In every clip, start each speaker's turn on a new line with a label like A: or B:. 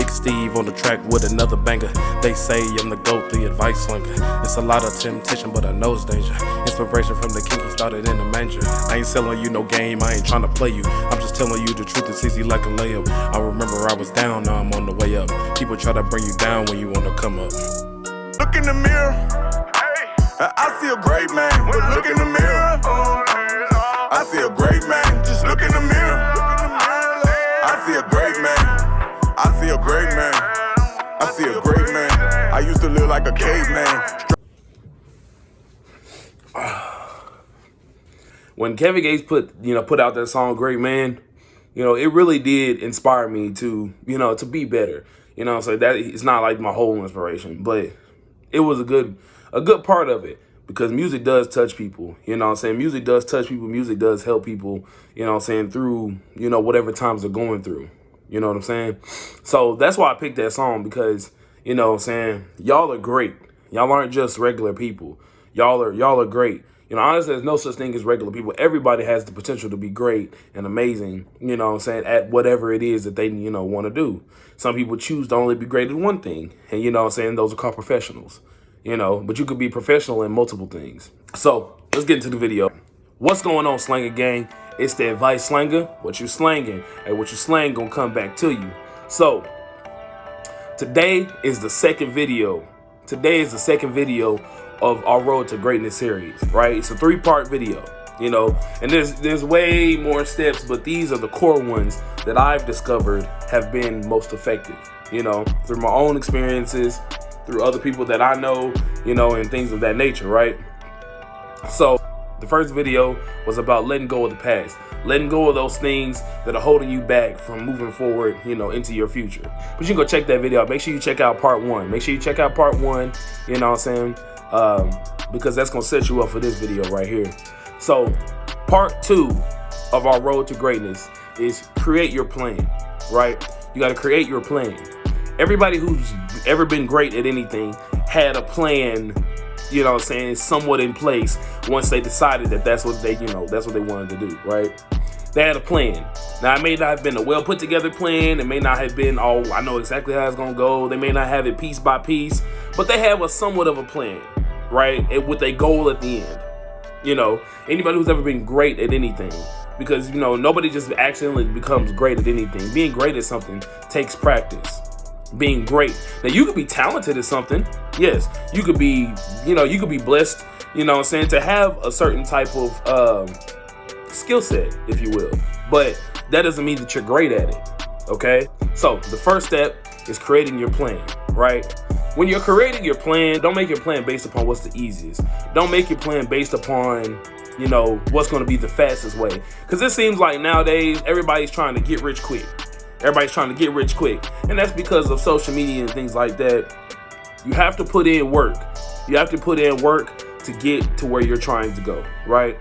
A: Big Steve on the track with another banger. They say I'm the GOAT, the advice slinger. It's a lot of temptation, but I know it's danger. Inspiration from the king, he started in the manger. I ain't selling you no game, I ain't trying to play you. I'm just telling you the truth, it's easy like a layup. I remember I was down, now I'm on the way up. People try to bring you down when you wanna come up.
B: Look in the mirror, I see a great man. But look in the mirror, I see a great man. Just look in the mirror, I see a great man. I see a great man. I see a great man. I used to live like a caveman.
C: When Kevin Gates put out that song "Great Man," it really did inspire me to to be better. So that it's not like my whole inspiration, but it was a good part of it, because music does touch people. Music does touch people. Music does help people. Through whatever times they're going through. You know what I'm saying? So that's why I picked that song, because y'all are great. Y'all aren't just regular people. Y'all are great. Honestly, there's no such thing as regular people. Everybody has the potential to be great and amazing, at whatever it is that they, want to do. Some people choose to only be great at one thing. And, those are called professionals, but you could be professional in multiple things. So let's get into the video. What's going on, Slanger Gang? It's the Advice Slanger. What you slanging and what you slang gonna come back to you. So today is the second video. Of our Road to Greatness series, right? It's a 3-part video, and there's way more steps, but these are the core ones that I've discovered have been most effective, through my own experiences, through other people that I know, and things of that nature, right? So the first video was about letting go of the past, letting go of those things that are holding you back from moving forward, into your future. But you can go check that video out. Make sure you check out part 1. Because that's gonna set you up for this video right here. So part 2 of our Road to Greatness is create your plan, right? You gotta create your plan. Everybody who's ever been great at anything had a plan, somewhat in place once they decided that that's what they wanted to do, right? They had a plan. Now, it may not have been a well put together plan. It may not have been, I know exactly how it's gonna go. They may not have it piece by piece, but they have a somewhat of a plan, right? With a goal at the end. Anybody who's ever been great at anything, because, nobody just accidentally becomes great at anything. Being great at something takes practice. Being great. Now, you could be talented at something. Yes, you could be, you could be blessed, to have a certain type of skill set, if you will. But that doesn't mean that you're great at it, okay? So the first step is creating your plan, right? When you're creating your plan, don't make your plan based upon what's the easiest. Don't make your plan based upon, what's going to be the fastest way. Because it seems like nowadays, everybody's trying to get rich quick. And that's because of social media and things like that. You have to put in work. You have to put in work to get to where you're trying to go, right?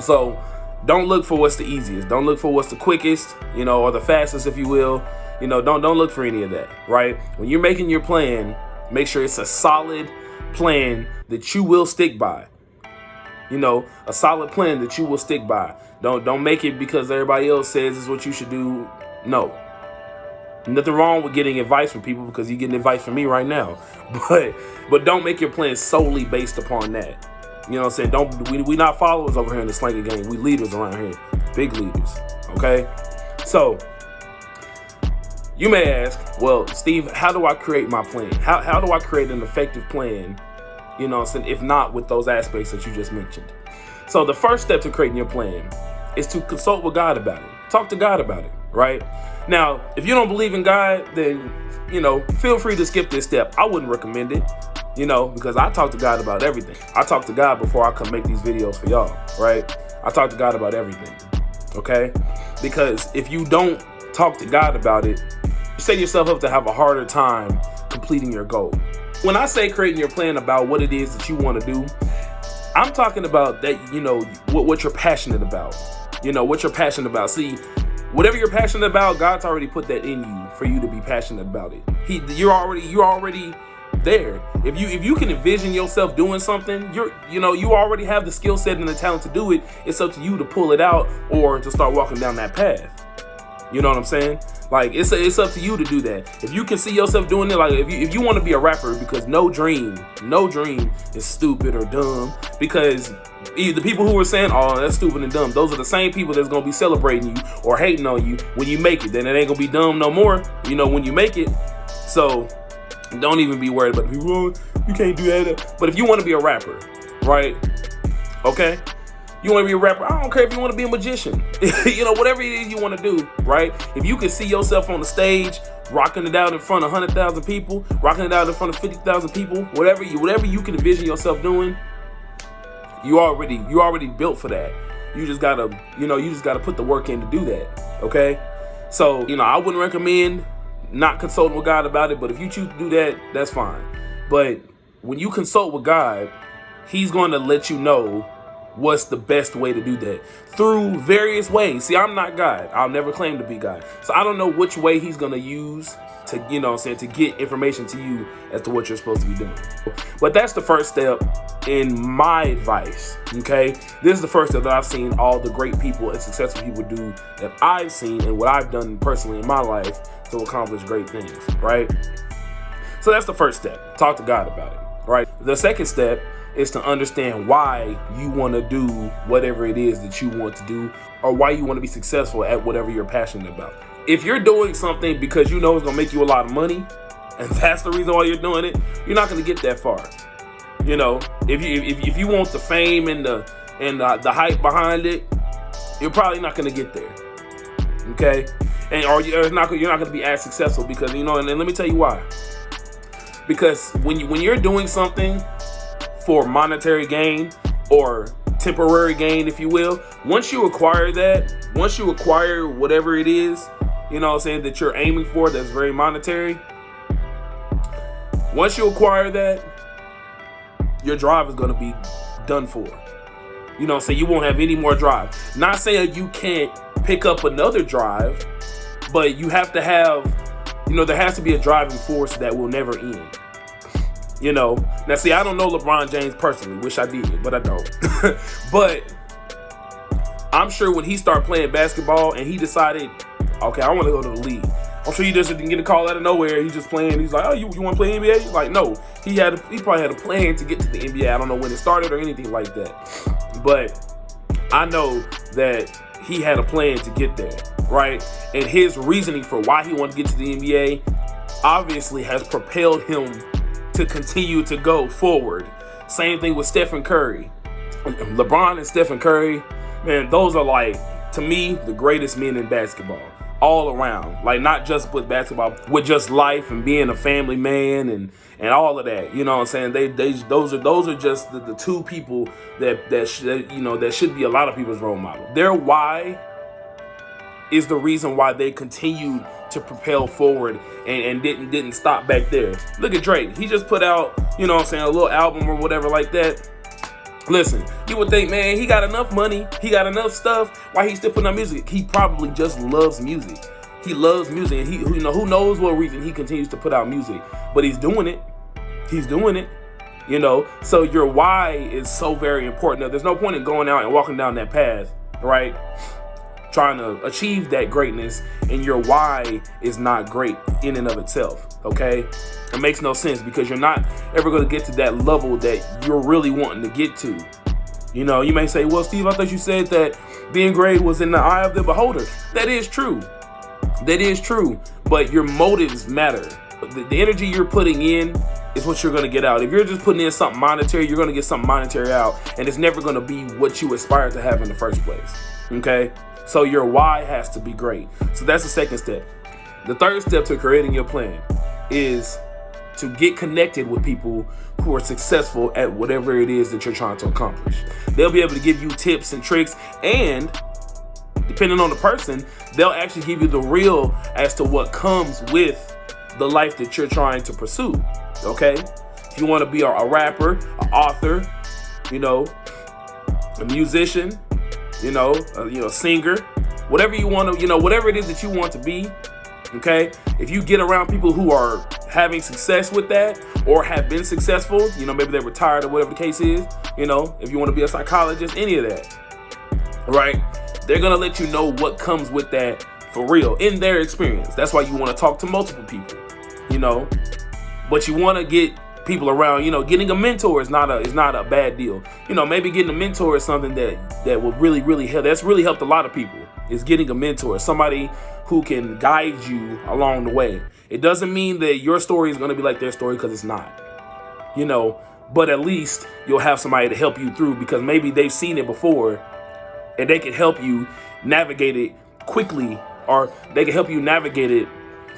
C: So don't look for what's the easiest. Don't look for what's the quickest, or the fastest, if you will. Don't look for any of that, right? When you're making your plan, make sure it's a solid plan that you will stick by. A solid plan that you will stick by. Don't make it because everybody else says is what you should do. No. Nothing wrong with getting advice from people, because you're getting advice from me right now. But don't make your plan solely based upon that. We not followers over here in the Slanger Gang. We leaders around here. Big leaders. Okay? So you may ask, well, Steve, how do I create my plan? How do I create an effective plan, if not with those aspects that you just mentioned? So the first step to creating your plan is to consult with God about it. Talk to God about it, right? Now, if you don't believe in God, then, feel free to skip this step. I wouldn't recommend it, because I talk to God about everything. I talk to God before I come make these videos for y'all, right? I talk to God about everything, okay? Because if you don't talk to God about it, you set yourself up to have a harder time completing your goal. When I say creating your plan about what it is that you want to do, I'm talking about that, what you're passionate about. What you're passionate about. See, whatever you're passionate about, God's already put that in you for you to be passionate about it. You're already there. If you can envision yourself doing something, you already have the skill set and the talent to do it. It's up to you to pull it out or to start walking down that path. You know what I'm saying? Like it's up to you to do that. If you can see yourself doing it, like if you want to be a rapper, because no dream is stupid or dumb, because the people who are saying, oh, that's stupid and dumb, those are the same people that's gonna be celebrating you or hating on you when you make it. Then it ain't gonna be dumb no more, when you make it. So don't even be worried about people. Oh, you can't do that. But if you want to be a rapper, right? Okay. You want to be a rapper, I don't care if you want to be a magician. Whatever it is you want to do, right? If you can see yourself on the stage, rocking it out in front of 100,000 people, rocking it out in front of 50,000 people, whatever you can envision yourself doing, you already built for that. You just gotta put the work in to do that, okay? So, I wouldn't recommend not consulting with God about it, but if you choose to do that, that's fine. But when you consult with God, He's going to let you know what's the best way to do that through various ways. See, I'm not God. I'll never claim to be God. So I don't know which way He's going to use to, to get information to you as to what you're supposed to be doing. But that's the first step in my advice, okay? This is the first step that I've seen all the great people and successful people do that I've seen and what I've done personally in my life to accomplish great things, right? So that's the first step. Talk to God about it, right? The second step is to understand why you want to do whatever it is that you want to do, or why you want to be successful at whatever you're passionate about. If you're doing something because you know it's gonna make you a lot of money, and that's the reason why you're doing it, you're not gonna get that far. If you want the fame and the hype behind it, you're probably not gonna get there. Okay, you're not gonna be as successful because and let me tell you why. Because when you're doing something for monetary gain or temporary gain, if you will, once you acquire whatever it is, that you're aiming for, that's very monetary. Once you acquire that, your drive is going to be done for. So you won't have any more drive. Not saying you can't pick up another drive, but you have to have, there has to be a driving force that will never end. Now see, I don't know LeBron James personally, wish I did, but I don't. But I'm sure when he started playing basketball and he decided, okay, I want to go to the league, I'm sure he just didn't get a call out of nowhere. He's just playing. He's like, oh, you want to play NBA? He's like, no. He probably had a plan to get to the NBA. I don't know when it started or anything like that. But I know that he had a plan to get there, right? And his reasoning for why he wanted to get to the NBA obviously has propelled him to continue to go forward. Same thing with Stephen Curry. LeBron and Stephen Curry, man, those are to me, the greatest men in basketball. All around, not just with basketball, with just life and being a family man and all of that. You know what I'm saying? Those are just the two people that should be a lot of people's role model. Their why is the reason why they continue to propel forward and didn't stop back there. Look at Drake. He just put out, a little album or whatever like that. Listen, you would think, man, he got enough money, he got enough stuff, why he's still putting out music? He probably just loves music. He loves music, and who knows what reason he continues to put out music, but he's doing it. He's doing it, So your why is so very important. Now, there's no point in going out and walking down that path, right? Trying to achieve that greatness, and your why is not great in and of itself, okay? It makes no sense because you're not ever going to get to that level that you're really wanting to get to. You may say, well, Steve, I thought you said that being great was in the eye of the beholder. That is true. But your motives matter. The energy you're putting in is what you're going to get out. If you're just putting in something monetary, you're going to get something monetary out, and it's never going to be what you aspire to have in the first place, okay? So your why has to be great. So that's the second step. The third step to creating your plan is to get connected with people who are successful at whatever it is that you're trying to accomplish. They'll be able to give you tips and tricks, and depending on the person, they'll actually give you the real as to what comes with the life that you're trying to pursue, okay? If you want to be a rapper, an author, a musician, a singer, whatever you want to, whatever it is that you want to be, okay? If you get around people who are having success with that or have been successful, maybe they're retired or whatever the case is, if you want to be a psychologist, any of that, right? They're going to let you know what comes with that For real, in their experience. That's why you want to talk to multiple people, you know. But you want to get people around, you know. Getting a mentor is not a bad deal. You know, maybe getting a mentor is something that will really help. That's really helped a lot of people. Is getting a mentor, somebody who can guide you along the way. It doesn't mean that your story is going to be like their story, because it's not. You know, but at least you'll have somebody to help you through, because maybe they've seen it before and they can help you navigate it quickly, or they can help you navigate it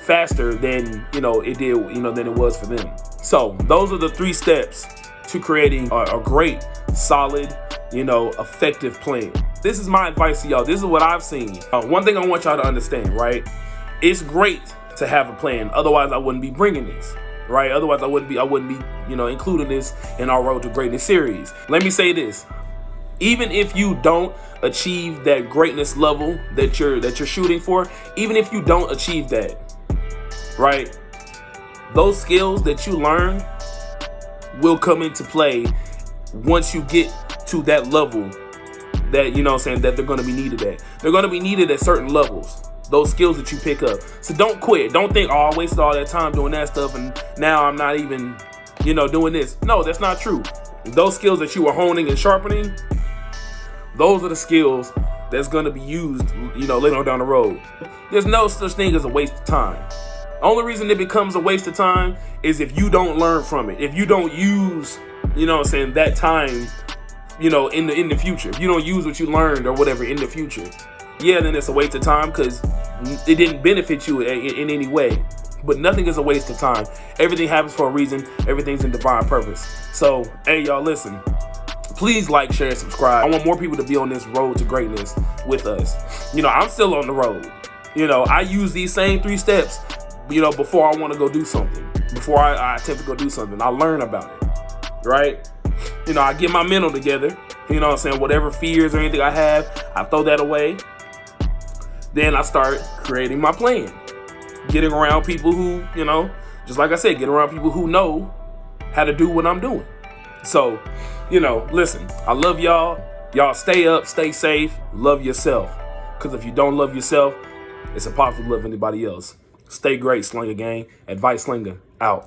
C: faster than, you know, it did, you know, than it was for them. So those are the 3 steps to creating a great, solid, you know, effective plan. This is my advice to y'all. This is what I've seen. One thing I want y'all to understand, right? It's great to have a plan. Otherwise, I wouldn't be bringing this, right? Otherwise, I wouldn't be, you know, including this in our Road to Greatness series. Let me say this. Even if you don't achieve that greatness level that you're shooting for, even if you don't achieve that, right? Those skills that you learn will come into play once you get to that level that, you know what I'm saying, that they're going to be needed at. They're going to be needed at certain levels, those skills that you pick up. So don't quit. Don't think, oh, I wasted all that time doing that stuff and now I'm not even, you know, doing this. No, that's not true. Those skills that you are honing and sharpening, those are the skills that's going to be used, you know, later on down the road. There's no such thing as a waste of time. The only reason it becomes a waste of time is if you don't learn from it. If you don't use, you know what I'm saying, that time, you know, in the future. If you don't use what you learned or whatever in the future, yeah, then it's a waste of time, because it didn't benefit you in any way. But nothing is a waste of time. Everything happens for a reason. Everything's in divine purpose. So, hey, y'all, listen. Please like, share, and subscribe. I want more people to be on this road to greatness with us. You know, I'm still on the road. You know, I use these same 3 steps, you know, before I want to go do something. Before I attempt to go do something. I learn about it, right? You know, I get my mental together. You know what I'm saying? Whatever fears or anything I have, I throw that away. Then I start creating my plan. Getting around people who, you know, just like I said, get around people who know how to do what I'm doing. So, you know, listen, I love y'all. Y'all stay up, stay safe, love yourself. Because if you don't love yourself, it's impossible to love anybody else. Stay great, Slinger Gang. Advice Slinger, out.